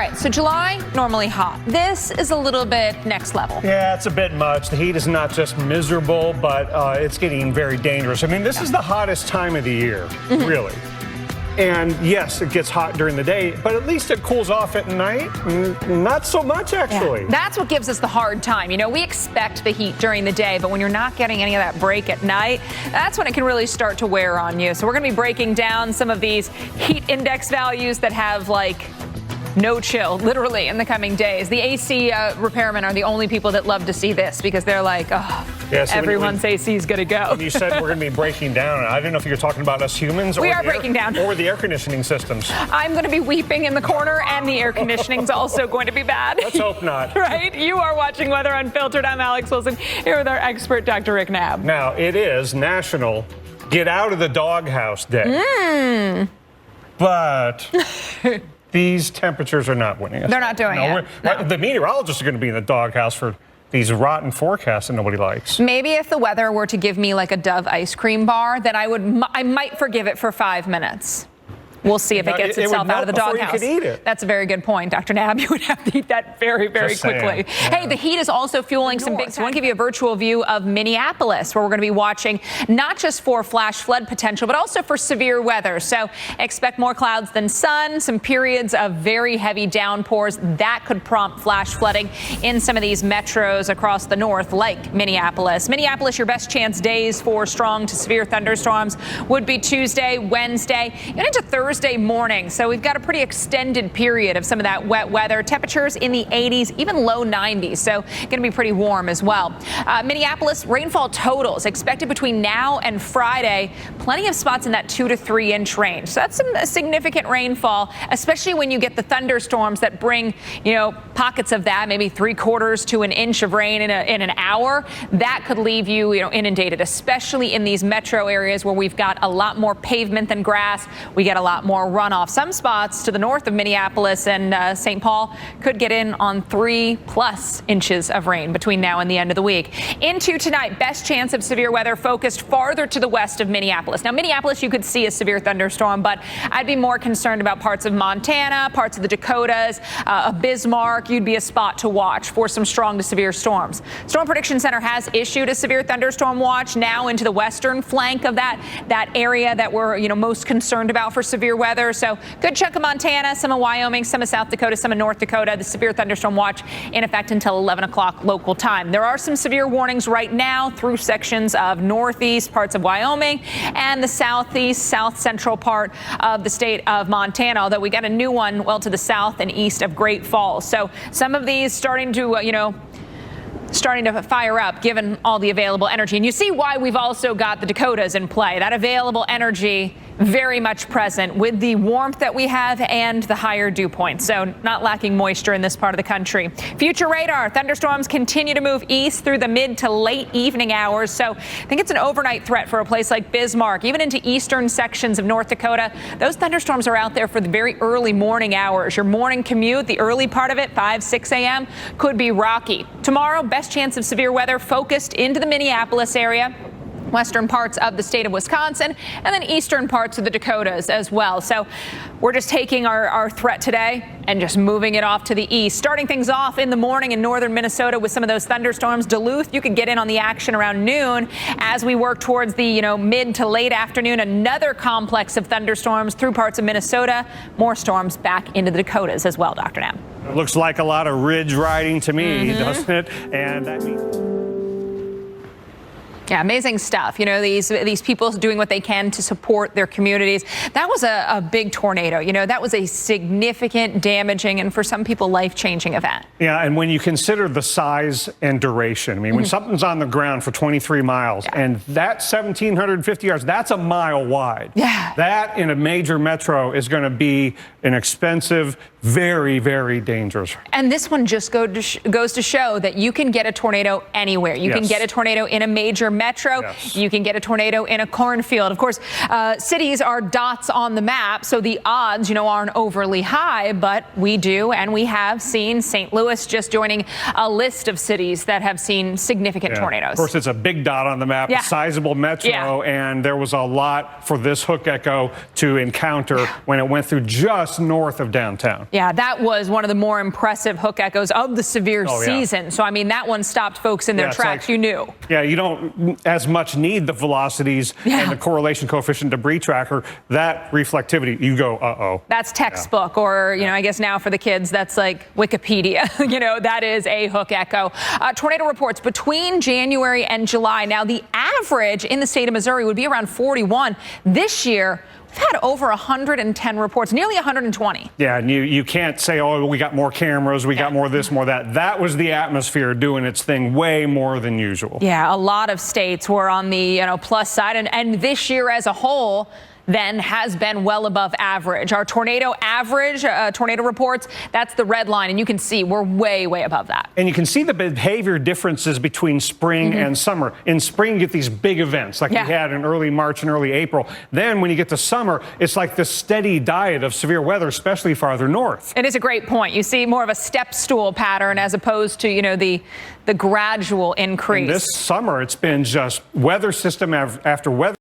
right, so July, normally hot. This is a little bit next level. Yeah, it's a bit much. The heat is not just miserable, but it's getting very dangerous. I mean, this is the hottest time of the year, really. And yes, it gets hot during the day, but at least it cools off at night. Not so much, actually. Yeah, that's what gives us the hard time. You know, we expect the heat during the day, but when you're not getting any of that break at night, that's when it can really start to wear on you. So we're going to be breaking down some of these heat index values that have, like, no chill, literally, in the coming days. The AC repairmen are the only people that love to see this because they're like, oh, yeah, so everyone's AC is going to go. When you said we're going to be breaking down, I didn't know if you're talking about us humans or we are breaking down. Or the air conditioning systems. I'm going to be weeping in the corner, and the air conditioning's also going to be bad. Let's hope not. Right? You are watching Weather Unfiltered. I'm Alex Wilson, here with our expert, Dr. Rick Knabb. Now, it is National Get Out of the Doghouse Day. But these temperatures are not winning us. They're not doing it. No. The meteorologists are going to be in the doghouse for these rotten forecasts that nobody likes. Maybe if the weather were to give me like a Dove ice cream bar, then I might forgive it for 5 minutes. We'll see if it gets itself out of the doghouse. You could eat it. That's a very good point, Dr. Knabb. You would have to eat that very, very quickly. Yeah. Hey, the heat is also fueling some big. So I want to give you a virtual view of Minneapolis, where we're going to be watching not just for flash flood potential, but also for severe weather. So expect more clouds than sun, some periods of very heavy downpours that could prompt flash flooding in some of these metros across the north, like Minneapolis. Minneapolis, your best chance days for strong to severe thunderstorms would be Tuesday, Wednesday, and into Thursday morning. So we've got a pretty extended period of some of that wet weather. Temperatures in the 80s, even low 90s. So going to be pretty warm as well. Minneapolis, rainfall totals expected between now and Friday. Plenty of spots in that 2 to 3 inch range. So that's some significant rainfall, especially when you get the thunderstorms that bring, you know, pockets of that, maybe 3/4 to an inch of rain in an hour. That could leave you, inundated, especially in these metro areas where we've got a lot more pavement than grass. We get a lot more runoff. Some spots to the north of Minneapolis and St. Paul could get in on 3+ inches of rain between now and the end of the week. Into tonight, best chance of severe weather focused farther to the west of Minneapolis. Now, Minneapolis, you could see a severe thunderstorm, but I'd be more concerned about parts of Montana, parts of the Dakotas, Bismarck. You'd be a spot to watch for some strong to severe storms. Storm Prediction Center has issued a severe thunderstorm watch now into the western flank of that area that we're most concerned about for severe weather. So good chunk of Montana, some of Wyoming, some of South Dakota, some of North Dakota. The severe thunderstorm watch in effect until 11 o'clock local time. There are some severe warnings right now through sections of northeast parts of Wyoming and the southeast, south central part of the state of Montana, although we got a new one well to the south and east of Great Falls. So some of these starting to fire up given all the available energy. And you see why we've also got the Dakotas in play. That available energy very much present with the warmth that we have and the higher dew point. So not lacking moisture in this part of the country. Future radar, thunderstorms continue to move east through the mid to late evening hours. So I think it's an overnight threat for a place like Bismarck, even into eastern sections of North Dakota. Those thunderstorms are out there for the very early morning hours. Your morning commute, the early part of it, 5, 6 a.m., could be rocky. Tomorrow, best chance of severe weather focused into the Minneapolis area, western parts of the state of Wisconsin, and then eastern parts of the Dakotas as well. So we're just taking our threat today and just moving it off to the east. Starting things off in the morning in northern Minnesota with some of those thunderstorms. Duluth, you could get in on the action around noon as we work towards the mid to late afternoon. Another complex of thunderstorms through parts of Minnesota. More storms back into the Dakotas as well, Dr. Knabb. It looks like a lot of ridge riding to me, doesn't it? And that means... Yeah, amazing stuff. These people doing what they can to support their communities. That was a big tornado. That was a significant, damaging, and for some people, life-changing event. Yeah, and when you consider the size and duration, I mean, when something's on the ground for 23 miles and that's 1,750 yards, that's a mile wide. Yeah. That in a major metro is going to be an expensive, very, very dangerous. And this one just goes to show that you can get a tornado anywhere. You can get a tornado in a major metro, Yes. you can get a tornado in a cornfield. Of course, cities are dots on the map, so the odds, aren't overly high, but we do, and we have seen St. Louis just joining a list of cities that have seen significant tornadoes. Of course, it's a big dot on the map, a sizable metro, and there was a lot for this hook echo to encounter when it went through just north of downtown. Yeah, that was one of the more impressive hook echoes of the severe season. So, I mean, that one stopped folks in their tracks. You knew. Yeah, you don't as much need the velocities and the correlation coefficient debris tracker. That reflectivity, you go, uh-oh. That's textbook, or, I guess now for the kids, that's like Wikipedia. That is a hook echo. Tornado reports between January and July. Now, the average in the state of Missouri would be around 41. This year, we've had over 110 reports, nearly 120. Yeah, and you can't say, oh, we got more cameras, we got more this, more that. That was the atmosphere doing its thing way more than usual. Yeah, a lot of states were on the plus side, and this year as a whole then has been well above average. Our tornado average, tornado reports, that's the red line, and you can see we're way, way above that. And you can see the behavior differences between spring and summer. In spring, you get these big events like we had in early March and early April. Then when you get to summer, it's like this steady diet of severe weather, especially farther north. It is a great point. You see more of a step stool pattern as opposed to, the gradual increase. And this summer, it's been just weather system after weather.